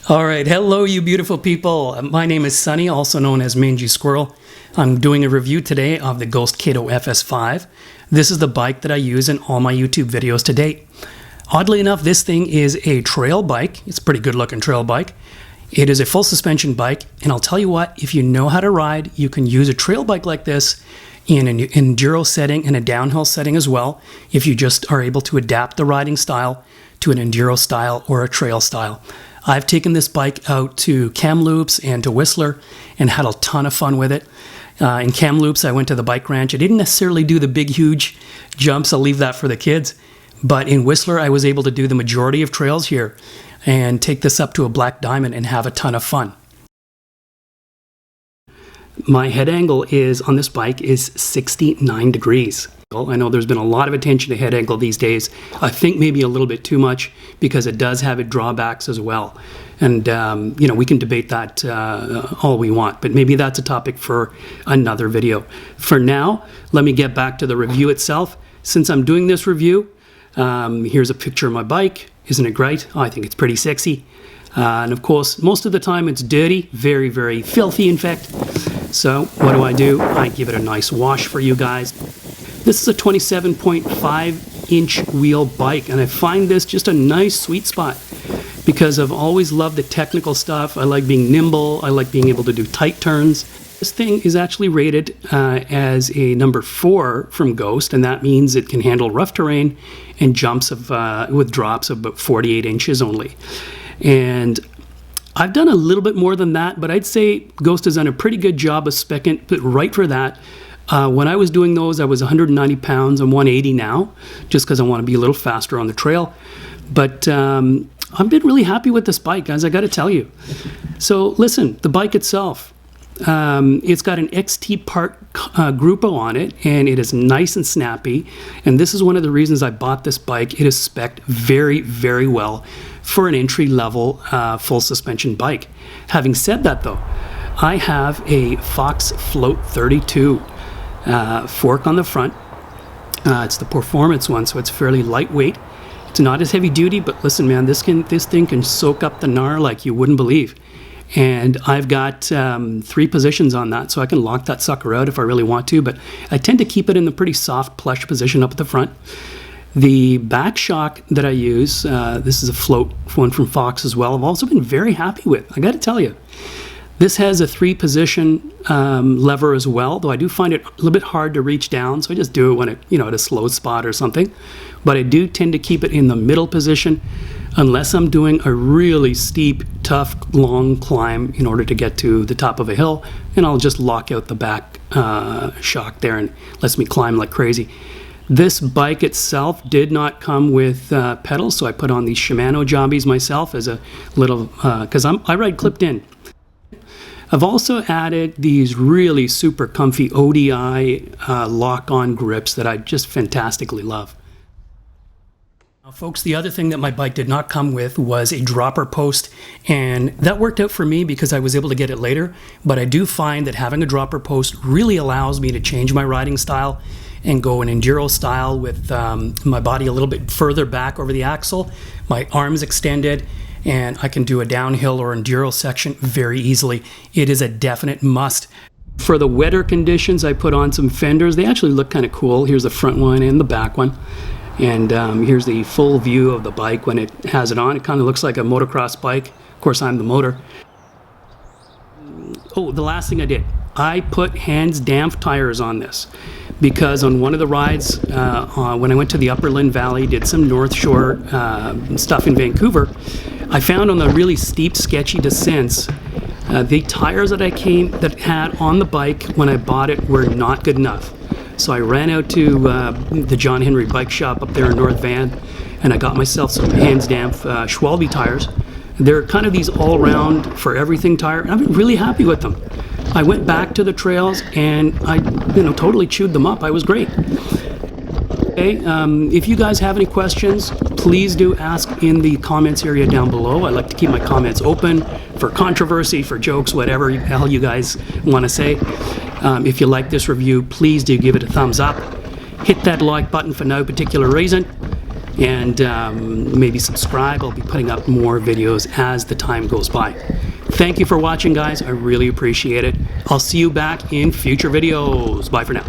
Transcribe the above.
All right, hello you beautiful people. My name is Sunny, also known as MangySquirrel. I'm doing a review today of the Ghost Kato FS5. This is the bike that I use in all my YouTube videos to date. Oddly enough, this thing is a trail bike. It's a pretty good looking trail bike. It is a full suspension bike, and I'll tell you what, if you know how to ride, you can use a trail bike like this in an enduro setting and a downhill setting as well, if you just are able to adapt the riding style to an enduro style or a trail style. I've taken this bike out to Kamloops and to Whistler and had a ton of fun with it. In Kamloops, I went to the bike ranch. I didn't necessarily do the big, huge jumps. I'll leave that for the kids. But in Whistler, I was able to do the majority of trails here and take this up to a black diamond and have a ton of fun. My head angle is on this bike is 69 degrees. I know there's been a lot of attention to head angle these days. I think maybe a little bit too much because it does have its drawbacks as well. And, we can debate that all we want, but maybe that's a topic for another video. For now, let me get back to the review itself. Since I'm doing this review, here's a picture of my bike. Isn't it great? I think it's pretty sexy. And of course, most of the time it's dirty, very, very filthy in fact. So what do? I give it a nice wash for you guys. This is a 27.5 inch wheel bike, and I find this just a nice sweet spot because I've always loved the technical stuff. I like being nimble. I like being able to do tight turns. This thing is actually rated as a number 4 from Ghost, and that means it can handle rough terrain and jumps with drops of about 48 inches only. And I've done a little bit more than that, but I'd say Ghost has done a pretty good job of speccing it right for that. When I was doing those, I was 190 pounds. I'm 180 now, just because I want to be a little faster on the trail. But I've been really happy with this bike, guys, I got to tell you. So listen, the bike itself, it's got an XT part Grupo on it, and it is nice and snappy. And this is one of the reasons I bought this bike. It is spec'd very, very well for an entry-level full suspension bike. Having said that, though, I have a Fox Float 32 fork on the front. It's the performance one, so it's fairly lightweight. It's not as heavy duty, but listen, man, this thing can soak up the gnar like you wouldn't believe. And I've got 3 positions on that, so I can lock that sucker out if I really want to, but I tend to keep it in the pretty soft plush position up at the front. The back shock that I use, this is a float one from Fox as well, I've also been very happy with, I got to tell you. This has a 3-position lever as well, though I do find it a little bit hard to reach down, so I just do it when it, at a slow spot or something. But I do tend to keep it in the middle position unless I'm doing a really steep, tough, long climb in order to get to the top of a hill, and I'll just lock out the back shock there and lets me climb like crazy. This bike itself did not come with pedals, so I put on these Shimano jobbies myself as a little, because I ride clipped in. I've also added these really super comfy ODI lock-on grips that I just fantastically love. Now, folks, the other thing that my bike did not come with was a dropper post, and that worked out for me because I was able to get it later, but I do find that having a dropper post really allows me to change my riding style and go an enduro style with my body a little bit further back over the axle, my arms extended, and I can do a downhill or enduro section very easily. It is a definite must. For the wetter conditions, I put on some fenders. They actually look kind of cool. Here's the front one and the back one. And here's the full view of the bike when it has it on. It kind of looks like a motocross bike. Of course, I'm the motor. Oh, the last thing I did, I put Hands Damp tires on this because on one of the rides, when I went to the Upperland Valley, did some North Shore stuff in Vancouver, I found on the really steep, sketchy descents, the tires that I had on the bike when I bought it were not good enough. So I ran out to the John Henry bike shop up there in North Van, and I got myself some Hands Damp Schwalbe tires. They're kind of these all-around for everything tire, and I've been really happy with them. I went back to the trails and I totally chewed them up. I was great. Okay, if you guys have any questions, please do ask in the comments area down below. I like to keep my comments open for controversy, for jokes, whatever the hell you guys want to say. If you like this review, please do give it a thumbs up. Hit that like button for no particular reason. and maybe subscribe. I'll be putting up more videos as the time goes by. Thank you for watching, guys. I really appreciate it. I'll see you back in future videos. Bye for now.